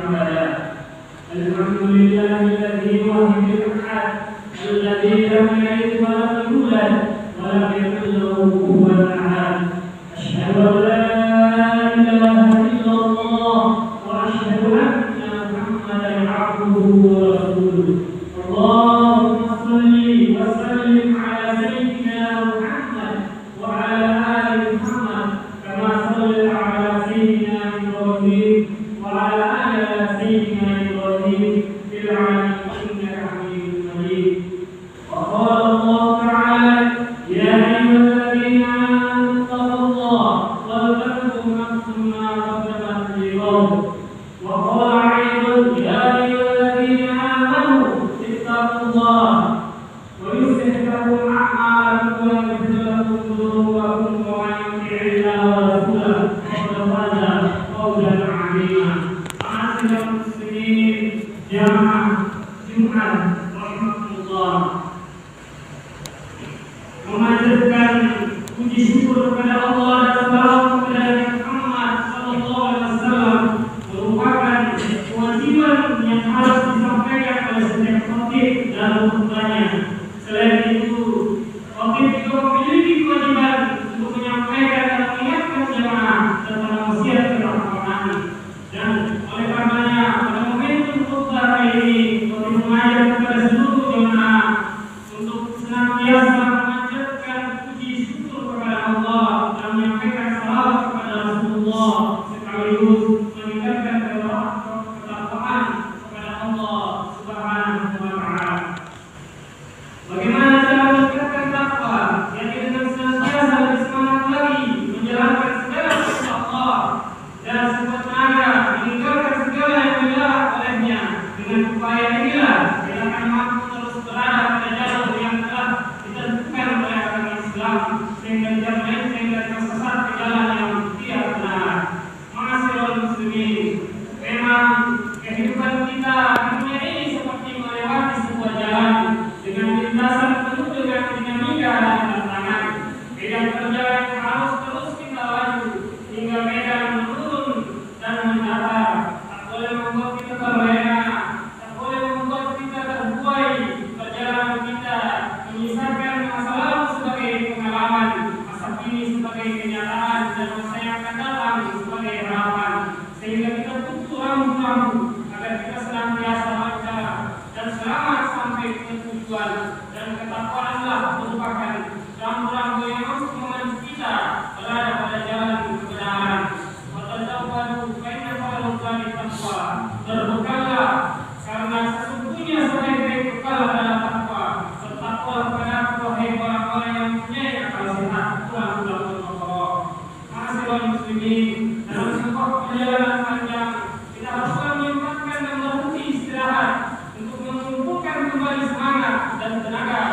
أبدا. الحمد لله الذي واحد الأحد الذي لم يلد ولم يولد ولم يكن له كفوا أحد. أشهد أن لا إله إلا الله وأشهد أن محمدا عبده ورسوله. اللهم صل وسلم على سيدنا محمد وعلى آل محمد كما صليت على سيدنا إبراهيم وعلى آل سيدنا إبراهيم في العالمين إنك حميد مجيد. وقال الله تعالى: يا أيها الذين آمنوا اتقوا الله ولتنظر نفس ما قدمت لغد. وقال أيضا: يا أيها الذين آمنوا اتقوا الله ويصلح لكم أعمالكم ويغفر لكم ذنوبكم ومن يطع الله ورسوله فقد فاز فوزا عظيما. معاشر المسلمين jamaah Jumat rahmatullah, memanjatkan puji syukur kepada Allah dan salam kepada Muhammad sallallahu alaihi wasallam merupakan kewajiban yang harus disampaikan oleh setiap khatib dalam khutbahnya. Selain itu, khatib juga memiliki kewajiban untuk menyampaikan dan mengingatkan jamaah tentang wasiat Al-Quran. Dan oleh karenanya, pada momentum khutbah ini, kami mengajak kepada seluruh jamaah untuk senantiasa memanjatkan puji syukur kepada Allah dan menyampaikan salawat kepada Rasulullah, sekaligus meningkatkan ketakwaan kepada Allah Subhanahu wa Ta'ala. Bagaimana cara meningkatkan takwa? Yaitu dengan senantiasa bersemangat lagi menjalankan segala perintah Allah dan sekuat tenaga meninggalkan segala yang dilarang olehnya. Dengan upaya inilah kita akan mampu terus berada pada jalur yang telah ditentukan oleh agama Islam, sehingga tidak melenceng dan tersesat ke jalan yang tidak benar. Ma'asyiral muslimin, memang kehidupan kita di dunia ini seperti melewati sebuah jalan dengan lintasan penuh dengan dinamika dan tantangan. Medan perjalanan harus terus kita laju hingga medan menurun dan mendatar. Tak boleh membuat kita terlena, tak boleh membuat kita terbuai. Perjalanan kita menyisakan masa lalu sebagai pengalaman, masa kini sebagai kenyataan, dan masa yang akan datang sebagai harapan. Sehingga kita butuh rambu-rambu agar kita senantiasa lancar dan selamat sampai ke tujuan. Dan ketakwaanlah merupakan rambu-rambu yang harus memandu kita berada pada jalan kebenaran. Watazawwadu fa inna khairal zadi taqwa. Berbekallah karena sesungguhnya sebaik-baik bekal adalah takwa. Bertakwa kepada Aku wahai orang-orang yang mempunyai akal sehat. Tuhan Allah. Ma'asyiral muslimin, dalam sebuah perjalanan panjang kita harus menyempatkan dan berhenti istirahat untuk mengumpulkan kembali semangat dan tenaga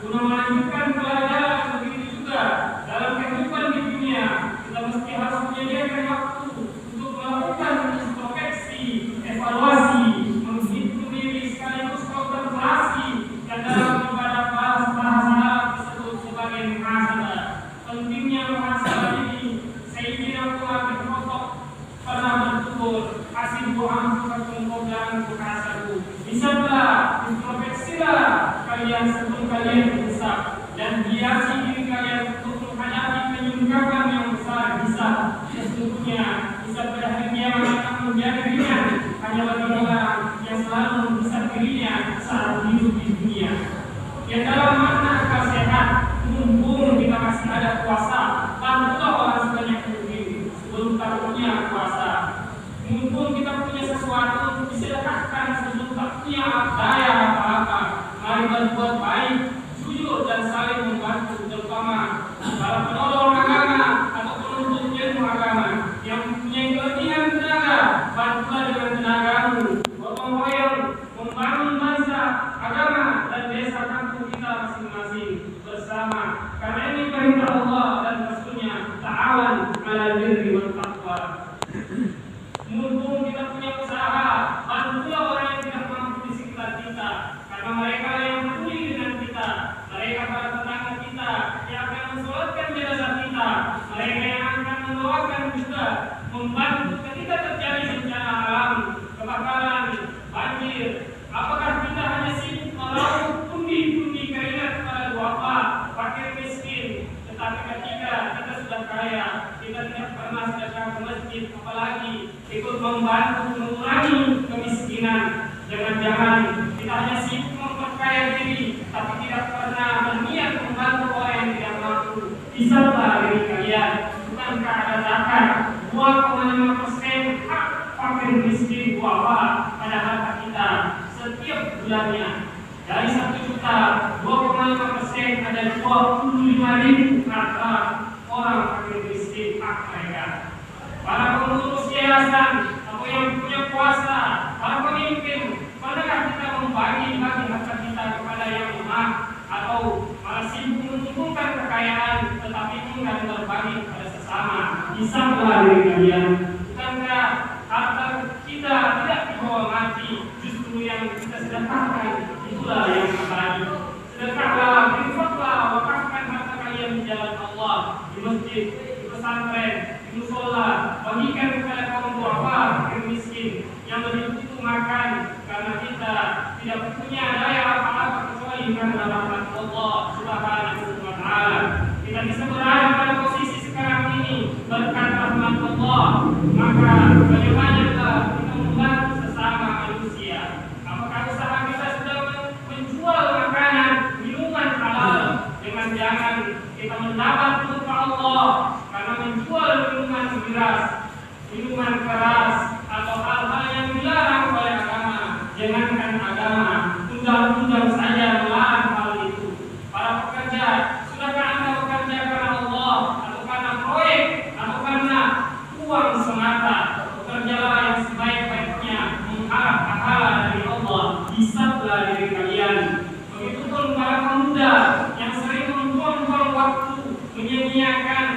guna melanjutkan pelajaran. Begitu juga dalam kehidupan di dunia, kita mesti harus menyediakan waktu untuk melakukan introspeksi, evaluasi, menghitung diri sekaligus kontemplasi, dan dalam ibadah bahasa Arab disebut sebagai muhasabah. Pentingnya muhasabah ini, Sayyidina Umar bin Khattab pernah bertutur, hasibu anfusakum qabla an tuhasabu. Hisablah, introspeksilah kalian sebelum kalian berhisab, dan hiasi diri kalian untuk menghadapi penyungkapan yang besar hisab. Sesungguhnya hisab pada hari kiamat akan menjadi ringan hanya bagi orang yang selalu menghisab dirinya saat hidup di dunia. Yang dalam makna akal sehat, mumpung kita masih ada kuasa, bantulah orang sebanyak mungkin sebelum tak punya kuasa. Mumpung kita punya sesuatu untuk disedekahkan sebelum tak punya daya apa-apa, mari berbuat baik, jujur dan saling membantu, terutama para penolong agama atau penuntut ilmu agama yang mempunyai kelebihan tenaga. Bantulah dengan tenagamu, gotong royong membangun bangsa, agama dan desa kampung kita masing-masing bersama. Karena ini perintah Allah dan Rasulnya, ta'awan 'alal birri wat taqwa. Mumpung kita punya usaha, bantulah orang yang tidak mampu di sekitar kita, karena mereka yang peduli dengan kita membantu mengurangi kemiskinan. Jangan-jangan kita hanya sibuk memperkaya diri, tapi tidak pernah berniat membantu orang yang tidak mampu. Bisakah diri kalian? Bukankah ada zakat 2,5% hak fakir miskin duafa pada harta kita setiap bulannya? Dari 1 juta, 2,5% ada 25.000 harta orang fakir miskin hak mereka. Para pengurus yayasan atau yang punya kuasa, para pemimpin, pernahkah kita membagi-bagi harta kita kepada yang lemah, atau malah sibuk mengumpulkan kekayaan tetapi enggan berbagi kepada sesama? Bisakah diri kalian? Bukankah harta kita tidak dibawa mati, justru yang kita sedekahkan itulah yang berbagi. Sedekahlah, infaklah, wakafkan harta kalian di jalan Allah, di masjid, di pesantren, di musola, bagikan kepada kaum duafa, fakir miskin yang lebih butuh makan, karena kita tidak punya daya apa-apa kecuali karena rahmat Allah Subhanahu wa Ta'ala. Kita bisa berada pada posisi sekarang ini berkat rahmat Allah, maka bagaimana kita membantu sesama manusia? Apakah usaha kita sudah menjual makanan, minuman halal? Jangan-jangan kita mendapat murka Allah karena menjual minuman miras, minuman keras, atau hal-hal yang dilarang oleh agama. Jangankan agama, undang-undang saja melarang hal itu. Para pekerja, sudahkah Anda bekerja karena Allah, atau karena proyek, atau karena uang semata? Bekerjalah yang sebaik-baiknya, mengharap pahala dari Allah. Hisablah diri kalian. Begitupun para pemuda yang sering membuang-buang waktu, menyia-nyiakan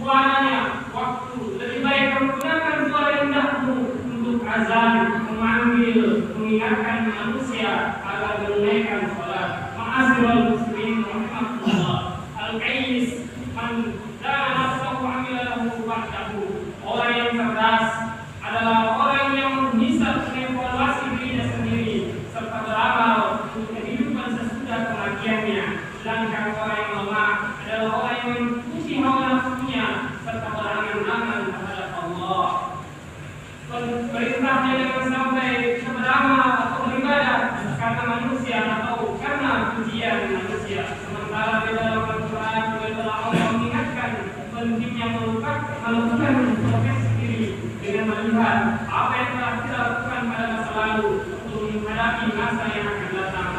suaranya, waktu. Lebih baik menggunakan suara indahmu untuk azan, memanggil, mengingatkan manusia agar menunaikan sholat. Ma'asyiral muslimin rahimahullah. Al-Qais man dana nafsahu amila lahu ba'dahu. Orang yang cerdas adalah orang yang bisa mengevaluasi dirinya sendiri serta beramal untuk kehidupan sesudah kematiannya. Sedangkan orang yang lemah adalah orang yang mengikuti hawa nafsunya serta berangan-angan terhadap Allah. Perintahnya jangan sampai kita beramal atau beribadah karena manusia atau karena pujian manusia. Sementara di dalam Al-Quran juga telah Allah mengingatkan pentingnya melakukan introspeksi diri dengan melihat apa yang telah kita lakukan pada masa lalu untuk menghadapi masa yang akan datang.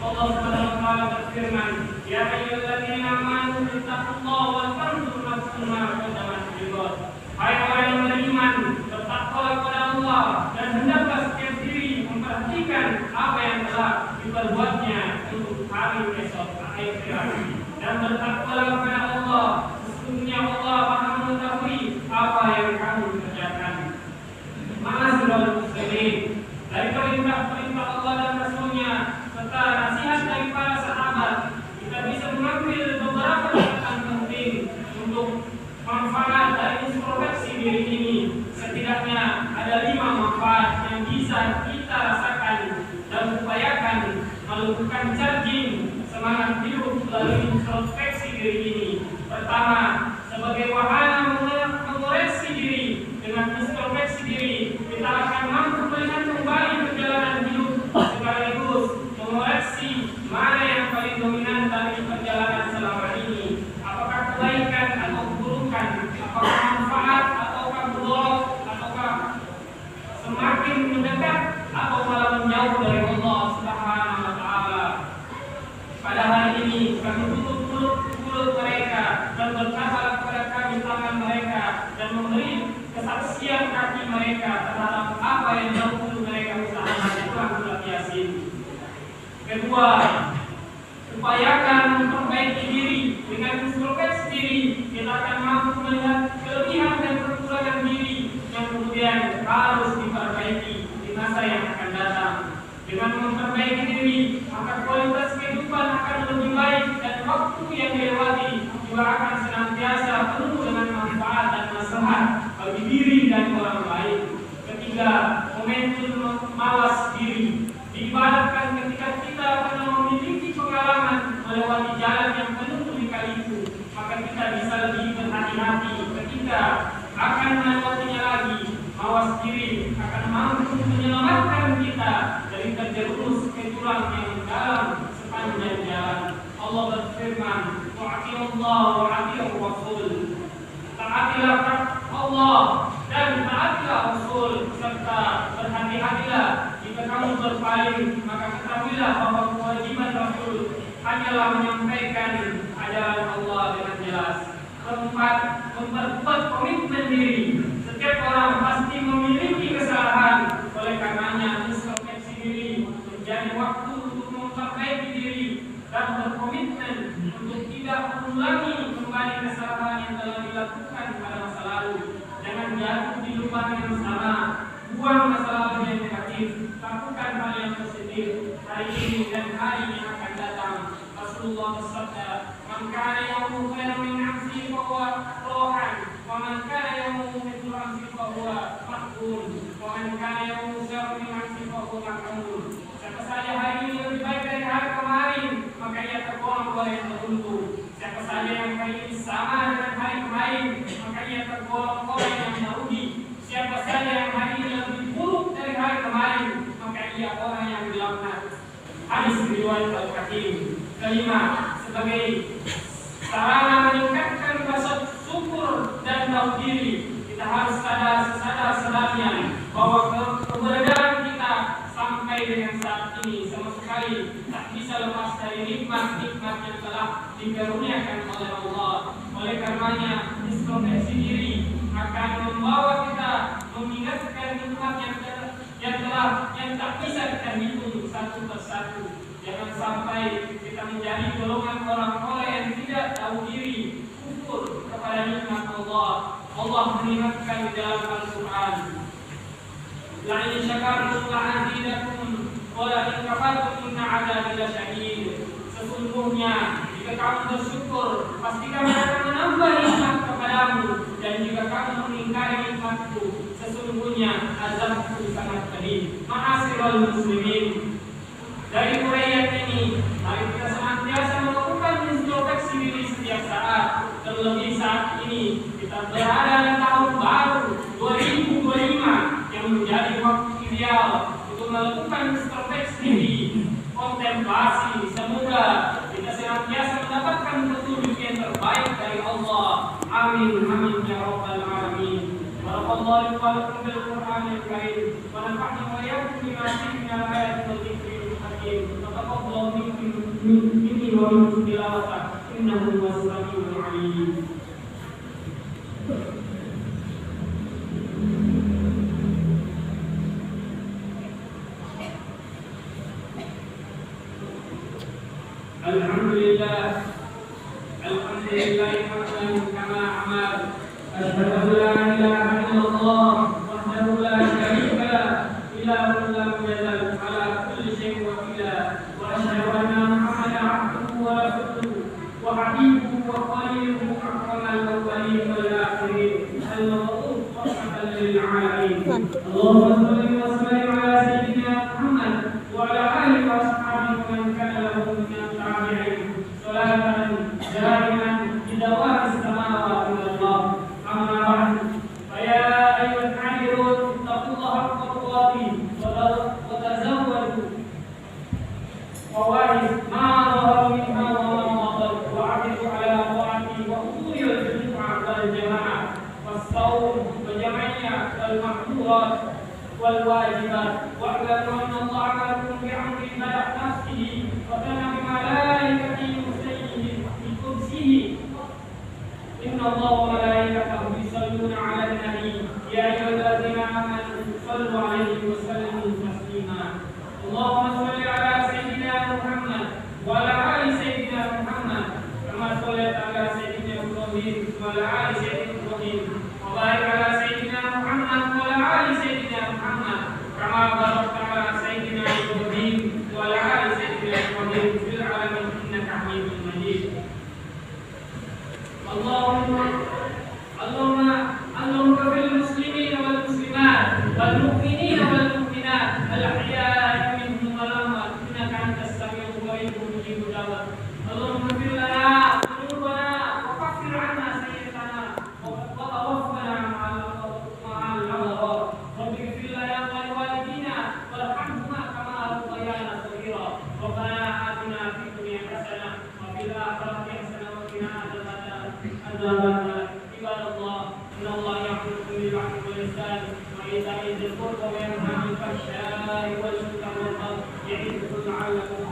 Allah Subhanahu wa Ta'ala berfirman, "Ya ayyuhalladzina amanu taqullaha wa tanzur nafsun ma qaddamat lighad." Hai orang yang beriman, bertakwalah kepada Allah dan hendaklah setiap diri memperhatikan apa yang telah diperbuatnya untuk hari esok akhirat. Dan bertakwalah kepada Allah, sesungguhnya Allah Maha mengetahui apa yang kamu kerjakan. Ma'asyiral muslimin, dari perintah-perintah Allah dan Rasul-Nya serta nasihat dari para sahabat, kita bisa mengambil beberapa catatan penting untuk manfaat dari introspeksi diri ini. Setidaknya ada 5 manfaat yang bisa kita rasakan dan upayakan melakukan charging semangat hidup melalui introspeksi diri ini. Pertama, sebagai wahana mengoreksi diri. Dengan introspeksi diri, kita akan mampu melihat kembali perjalanan hidup sekaligus mengoreksi mana yang paling dominan dari perjalanan selama ini. Apakah kebaikan atau keburukan, apakah manfaat ataukah buruk, ataukah semakin mendekat atau malah menjauh dari Allah Subhanahu wa Ta'ala. Pada hari ini kami tutup mulut mereka dan berkata kepada kami tangan mereka dan memberi kesaksian kaki mereka terhadap apa yang dahulu mereka usahakan dalam surat Yasin. Kedua, upayakan memperbaiki diri. Dengan introspeksi diri, kita akan mampu melihat kelebihan dan kekurangan diri yang kemudian harus diperbaiki di masa yang akan datang. Dengan memperbaiki diri, maka kualitas kehidupan akan lebih baik dan waktu yang dilewati juga akan senantiasa penuh dengan manfaat dan maslahat bagi diri dan orang lain. Ketiga, momentum mawas diri. Diibaratkan ketika kita pernah memiliki pengalaman melewati jalan yang penuh lika-liku, maka kita bisa lebih berhati-hati ketika akan melewatinya lagi. mawas diri akan mampu menyelamatkan kita dari terjerumus ke jurang yang dalam sepanjang jalan. Allah berfirman, "Wa'atiullah wa'atiur Rasul." Taatilah Allah dan taatilah Rasul, serta berhati-hatilah jika kamu berpaling, maka ketahuilah bahwa kewajiban Rasul hanyalah menyampaikan ajaran Allah dengan jelas. Keempat, memperkuat komitmen diri. Setiap orang pasti memiliki kesalahan, oleh karenanya introspeksi diri menjadi waktu untuk memperbaiki diri dan berkomitmen untuk tidak mengulangi kembali kesalahan yang telah dilakukan pada masa lalu. Jangan jatuh di lubang yang sama. Buang masa lalu yang negatif, lakukan hal yang positif hari ini dan hari yang akan datang. Rasulullah bersabda, "Man kana yawmuhu khairan min amsihi fa huwa rohan, wa man kana yawmuhu mithlu amsihi fa huwa mahzun, wa man kana yawmuhu syarrun min amsihi fa huwa mahmud." Siapa saja hari ini lebih baik dari hari kemarin, maka ia tergolong orang yang beruntung. Siapa saja yang hari ini sama dengan hari kemarin, maka ia tergolong orang yang merugi. Siapa saja yang hari ini lebih buruk dari hari kemarin, maka ia orang yang dilaknat. Hadis riwayat Al-Hakim. Kelima, sebagai sarana meningkatkan rasa syukur dan tahu diri, kita harus sadar-sadarnya bahwa keberadaan kita sampai dengan saat ini sama sekali tak bisa lepas dari nikmat-nikmat yang telah dikaruniakan oleh Allah. Oleh karenanya, introspeksi diri akan membawa kita mengingatkan nikmat yang tak bisa kita hitung satu persatu. Jangan sampai kita menjadi golongan orang-orang yang tidak tahu diri, kufur kepada nikmat Allah. Allah mengingatkan di dalam Al-Quran, "La in syakartum la'azidakum wa la in kafartum inna 'adzabi lasyadid." Sesungguhnya jika kamu bersyukur, pasti kami akan menambah nikmat kepadamu, dan jika kamu mengingkari nikmatku, sesungguhnya azabku sangat pedih. Ma'asyiral muslimin, dari uraian ini, mari kita senantiasa melakukan introspeksi diri setiap saat. Terlebih saat ini kita berada di tahun baru 2025 yang menjadi waktu ideal untuk melakukan introspeksi diri, kontemplasi. Semoga kita senantiasa mendapatkan petunjuk yang terbaik dari Allah. Amin, amin ya rabbal alamin. Barakallahu wa lakum bil Qur'anil karim wa nafa'ni wa iyyakum bima fihi min al-ayati wal dhikri. Taqabbalu minni wa minkum tilawata innahu huwas samiul alim. Alhamdulillah hamdan kama amal. Asyhadu an la ilaha illallah wahdahu la syarika lahu ilahun lam yazal ala kulli syai'in wakila. Wa asyhadu anna Muhammadan abduhu wa rasuluhu wa habibuhu wa khaliluhu akramal awwalin wal akhirin al-mab'uth rahmatan lil alamin. Allahumma shalli wa sallim ala sayyidina Muhammad wa ala alihi wa ashabihi wa man kana lahu min at-tabi'in salatan daiman bidawam as-samawati wal ardh. Amma ba'd, fa ya ayyuhal hadirun taqullaha haqqa tuqatih wa tazawwadu fawaid ma dhahara minha wa ma batal wa 'abidu ala ta'ati wa usul al-jumu'ah wal jama'ah was-sawm wa jam'iyah wal mahdurat wal wajibat wa'lamu anna Allah amarakum bi'amrin bada' nafsihi wa kana bi malaikatihi musayyihin bi kursihi. Inna Allah wa malaikatahu yusalluna 'alan nabi ya ayyuhalladzina amanu sallu 'alaihi wa sallimu taslima. Allahumma shalli 'ala sayyidina Muhammad wa 'ala ali sayyidina Muhammad kama shallaita 'ala sayyidina Ibrahim wa 'ala ali sayyidina Ibrahim wa barik 'ala sayyidina Muhammad wa 'ala ali sayyidina Muhammad kama barakta 'ala sayyidina Ibrahim wa 'ala ali sayyidina Ibrahim fil 'alamin innaka Hamidum Majid. اللهم اغفر للمسلمين والمسلمات والمؤمنين والمؤمنات الأحياء منهم والأموات إنك أنت السميع القريب مجيب الدعوات. اللهم اغفر لنا ذنوبنا وكفر عنا سيئاتنا وتوفنا مع الأبرار. عباد الله إن الله يأمركم بالعدل والإحسان وإيتاء ذي القربى وينهى عن الفحشاء والمنكر والبغي يعظكم لعلكم